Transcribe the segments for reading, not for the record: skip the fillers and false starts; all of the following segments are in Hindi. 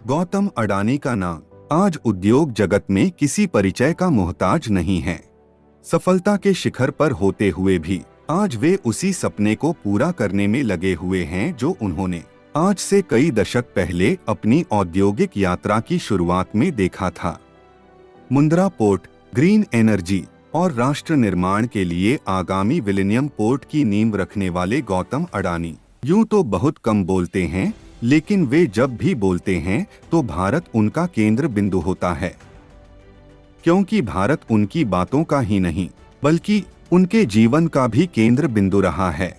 गौतम अडानी का नाम आज उद्योग जगत में किसी परिचय का मोहताज नहीं है। सफलता के शिखर पर होते हुए भी आज वे उसी सपने को पूरा करने में लगे हुए हैं जो उन्होंने आज से कई दशक पहले अपनी औद्योगिक यात्रा की शुरुआत में देखा था। मुंद्रा पोर्ट, ग्रीन एनर्जी और राष्ट्र निर्माण के लिए आगामी विलिनियम पोर्ट की नींव रखने वाले गौतम अडानी यूं तो बहुत कम बोलते हैं, लेकिन वे जब भी बोलते हैं तो भारत उनका केंद्र बिंदु होता है, क्योंकि भारत उनकी बातों का ही नहीं बल्कि उनके जीवन का भी केंद्र बिंदु रहा है।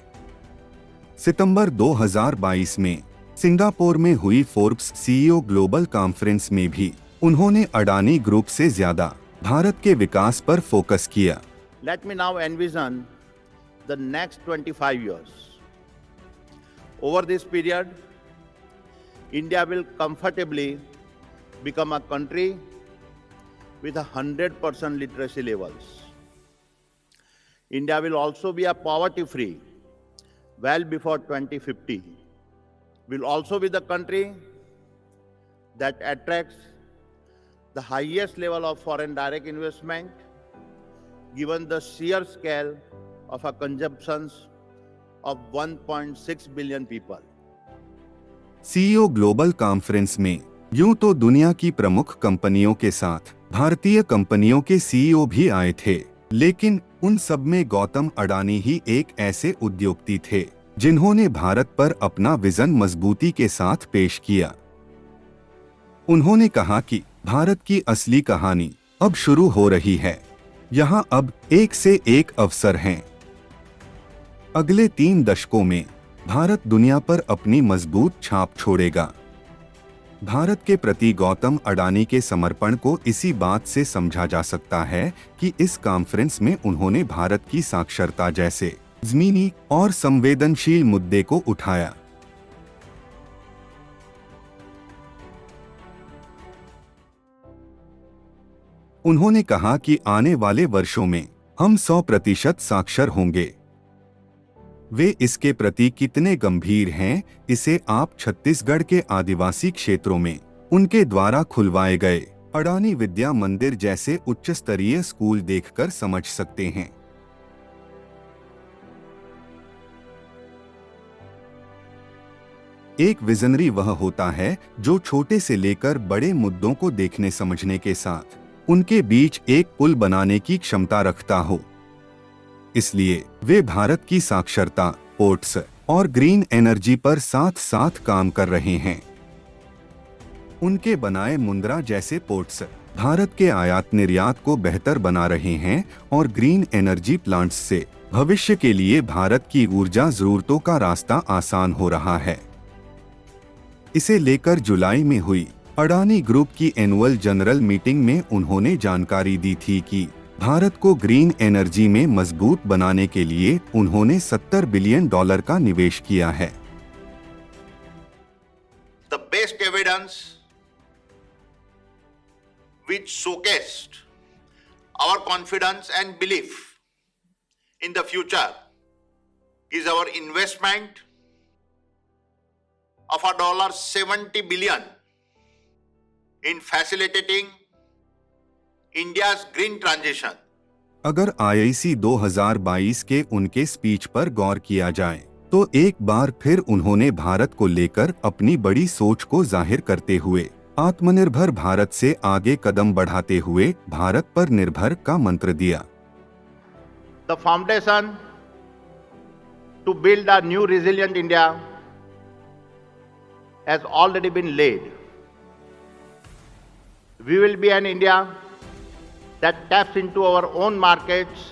सितंबर 2022 में सिंगापुर में हुई फोर्ब्स सीईओ ग्लोबल कॉन्फ्रेंस में भी उन्होंने अडानी ग्रुप से ज्यादा भारत के विकास पर फोकस किया। Let me now envision the next 25 years. Over this period, India will comfortably become a country with 100% literacy levels. India will also be a poverty-free well before 2050. Will also be the country that attracts the highest level of foreign direct investment, given the sheer scale of our consumptions of 1.6 billion people. CEO global conference में यूं तो दुनिया की प्रमुख कंपनियों के साथ भारतीय कंपनियों के सीईओ भी आए थे, लेकिन उन सब में गौतम अडानी ही एक ऐसे उद्योगपति थे जिन्होंने भारत पर अपना विजन मजबूती के साथ पेश किया। उन्होंने कहा कि भारत की असली कहानी अब शुरू हो रही है। यहाँ अब एक से एक अवसर हैं। अगले 3 दशकों में भारत दुनिया पर अपनी मजबूत छाप छोड़ेगा। भारत के प्रति गौतम अडानी के समर्पण को इसी बात से समझा जा सकता है कि इस कॉन्फ्रेंस में उन्होंने भारत की साक्षरता जैसे ज़मीनी और संवेदनशील मुद्दे को उठाया। उन्होंने कहा कि आने वाले वर्षों में हम 100% साक्षर होंगे। वे इसके प्रति कितने गंभीर हैं, इसे आप छत्तीसगढ़ के आदिवासी क्षेत्रों में उनके द्वारा खुलवाए गए अडानी विद्या मंदिर जैसे उच्च स्तरीय स्कूल देखकर समझ सकते हैं। एक विजनरी वह होता है जो छोटे से लेकर बड़े मुद्दों को देखने समझने के साथ उनके बीच एक पुल बनाने की क्षमता रखता हो। इसलिए वे भारत की साक्षरता, पोर्ट्स और ग्रीन एनर्जी पर साथ साथ काम कर रहे हैं। उनके बनाए मुंद्रा जैसे पोर्ट्स भारत के आयात निर्यात को बेहतर बना रहे हैं और ग्रीन एनर्जी प्लांट्स से भविष्य के लिए भारत की ऊर्जा जरूरतों का रास्ता आसान हो रहा है। इसे लेकर जुलाई में हुई अडानी ग्रुप की एनुअल जनरल मीटिंग में उन्होंने जानकारी दी थी कि भारत को ग्रीन एनर्जी में मजबूत बनाने के लिए उन्होंने $70 बिलियन का निवेश किया है। The best evidence which showcased our confidence and belief in the future is our investment of $70 billion in facilitating India's green transition. अगर IIC 2022 के उनके स्पीच पर गौर किया जाए तो एक बार फिर उन्होंने भारत को लेकर अपनी बड़ी सोच को जाहिर करते हुए आत्मनिर्भर भारत से आगे कदम बढ़ाते हुए भारत पर निर्भर का मंत्र दिया। The foundation to build a new resilient India has already been laid. We will be an India that taps into our own markets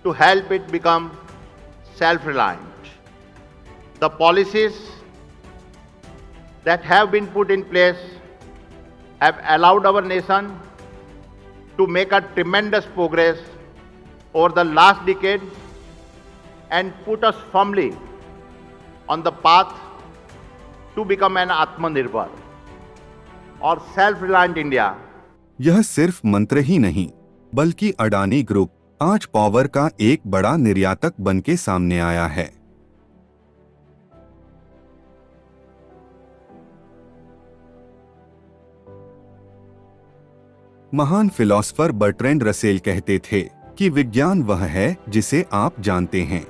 to help it become self-reliant. The policies that have been put in place have allowed our nation to make a tremendous progress over the last decade and put us firmly on the path to become an Atmanirbhar or self-reliant India. यह सिर्फ मंत्र ही नहीं बल्कि अडानी ग्रुप आज पावर का एक बड़ा निर्यातक बनके सामने आया है। महान फिलोसफर बर्ट्रैंड रसेल कहते थे कि विज्ञान वह है जिसे आप जानते हैं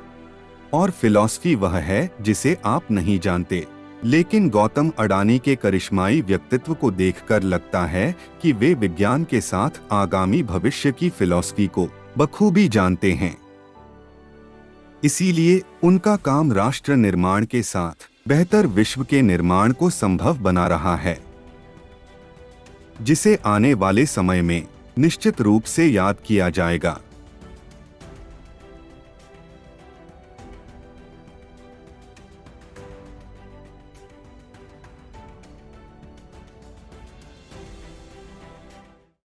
और फिलॉसफी वह है जिसे आप नहीं जानते। लेकिन गौतम अडानी के करिश्माई व्यक्तित्व को देखकर लगता है कि वे विज्ञान के साथ आगामी भविष्य की फिलॉसफी को बखूबी जानते हैं। इसीलिए उनका काम राष्ट्र निर्माण के साथ बेहतर विश्व के निर्माण को संभव बना रहा है, जिसे आने वाले समय में निश्चित रूप से याद किया जाएगा।